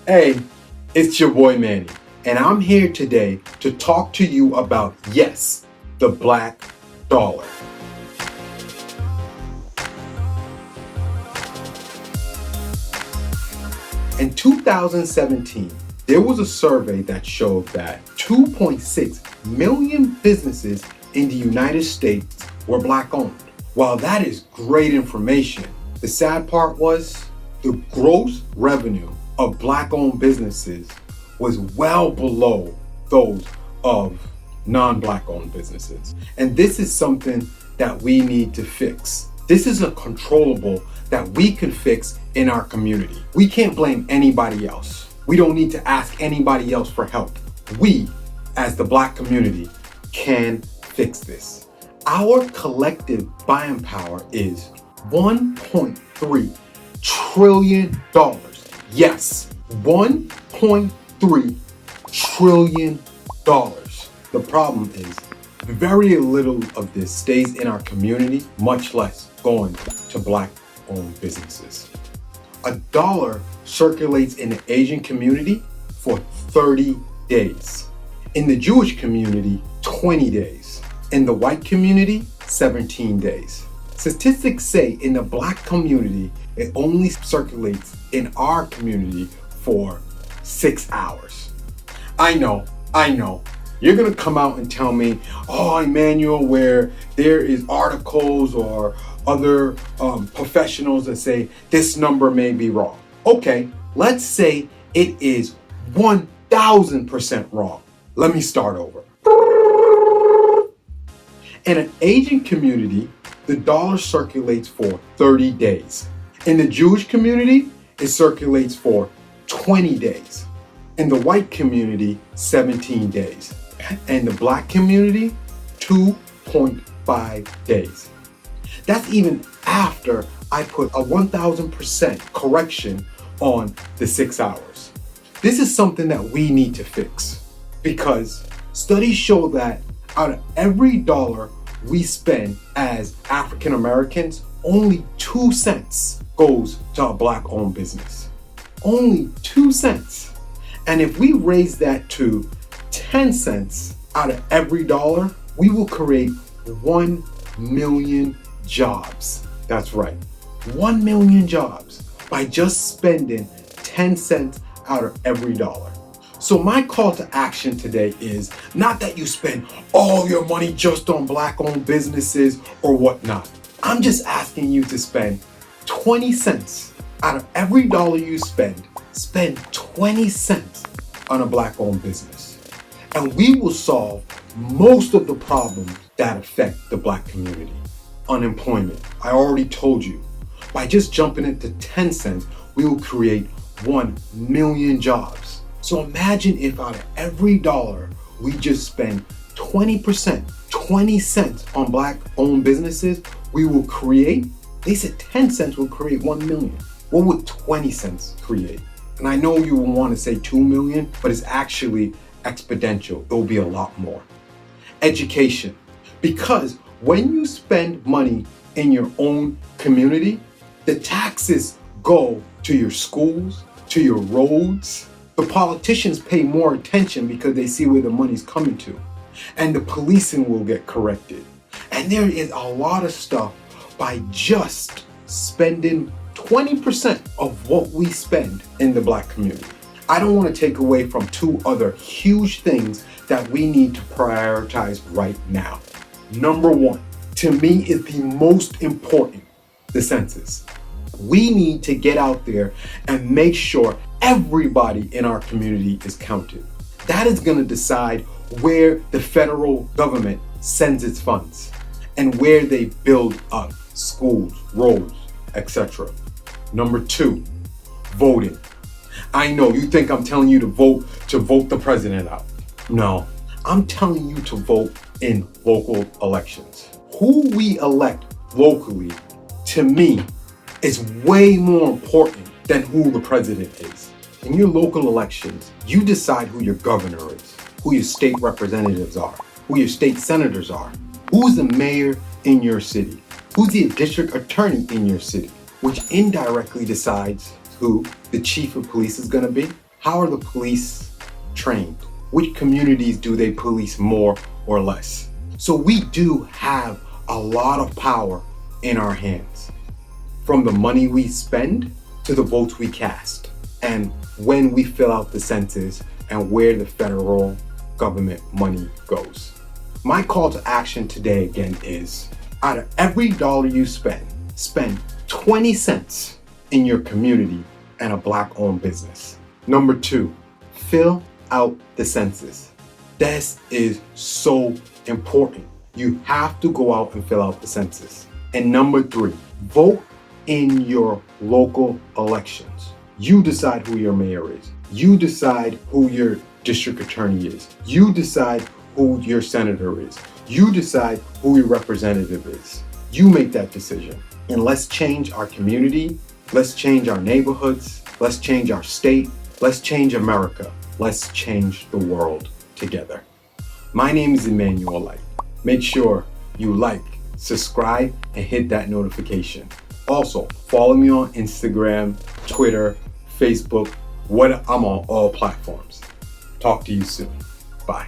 Hey, it's your boy Manny, and I'm here today to talk to you about, yes, the black dollar. In 2017, there was a survey that showed that 2.6 million businesses in the United States were black owned. While that is great information, the sad part was the gross revenue of black owned businesses was well below those of non-black owned businesses. And this is something that we need to fix. This is a controllable that we can fix in our community. We can't blame anybody else. We don't need to ask anybody else for help. We, as the black community, can fix this. Our collective buying power is $1.3 trillion. Yes, $1.3 trillion. The problem is very little of this stays in our community, much less going to black owned businesses. A dollar circulates in the Asian community for 30 days. In the Jewish community, 20 days. In the white community, 17 days. Statistics say in the black community, it only circulates in our community for 6 hours. I know. You're gonna come out and tell me, oh, Emmanuel, where there is articles or other professionals that say this number may be wrong. Okay, let's say it is 1000% wrong. Let me start over. In an Asian community, the dollar circulates for 30 days. In the Jewish community, it circulates for 20 days. In the white community, 17 days. And the black community, 2.5 days. That's even after I put a 1000% correction on the 6 hours. This is something that we need to fix because studies show that out of every dollar we spend as African Americans, only 2 cents goes to a black owned business. Only 2 cents. And if we raise that to 10 cents out of every dollar, we will create 1 million jobs. That's right, 1 million jobs by just spending 10 cents out of every dollar. So my call to action today is not that you spend all your money just on black owned businesses or whatnot. I'm just asking you to spend 20 cents out of every dollar you spend 20 cents on a black owned business. And we will solve most of the problems that affect the black community. Unemployment, I already told you. By just jumping it to 10 cents, we will create 1 million jobs. So imagine if out of every dollar, we just spend 20%, 20 cents on black owned businesses, we will create, they said 10 cents will create 1 million. What would 20 cents create? And I know you will want to say 2 million, but it's actually exponential. It will be a lot more. Education, because when you spend money in your own community, the taxes go to your schools, to your roads. The politicians pay more attention because they see where the money's coming to. And the policing will get corrected. And there is a lot of stuff by just spending 20% of what we spend in the black community. I don't want to take away from 2 other huge things that we need to prioritize right now. Number 1, to me, is the most important, the census. We need to get out there and make sure everybody in our community is counted. That is going to decide where the federal government sends its funds and where they build up schools, roads, etc. Number 2, voting. I know you think I'm telling you to vote the president out. No, I'm telling you to vote in local elections. Who we elect locally, to me, is way more important than who the president is. In your local elections, you decide who your governor is, who your state representatives are, who your state senators are, who's the mayor in your city, who's the district attorney in your city, which indirectly decides who the chief of police is going to be, How are the police trained? Which communities do they police more or less? So we do have a lot of power in our hands, from the money we spend to the votes we cast, and when we fill out the census and where the federal government money goes. My call to action today again is, out of every dollar you spend 20 cents in your community and a Black-owned business. Number 2, fill out the census. This is so important. You have to go out and fill out the census. And number 3, vote in your local elections. You decide who your mayor is. You decide who your district attorney is. You decide who your senator is. You decide who your representative is. You make that decision. And let's change our community. Let's change our neighborhoods. Let's change our state. Let's change America. Let's change the world together. My name is Emmanuel Light. Make sure you like, subscribe, and hit that notification. Also, follow me on Instagram, Twitter, Facebook. I'm on all platforms. Talk to you soon. Bye.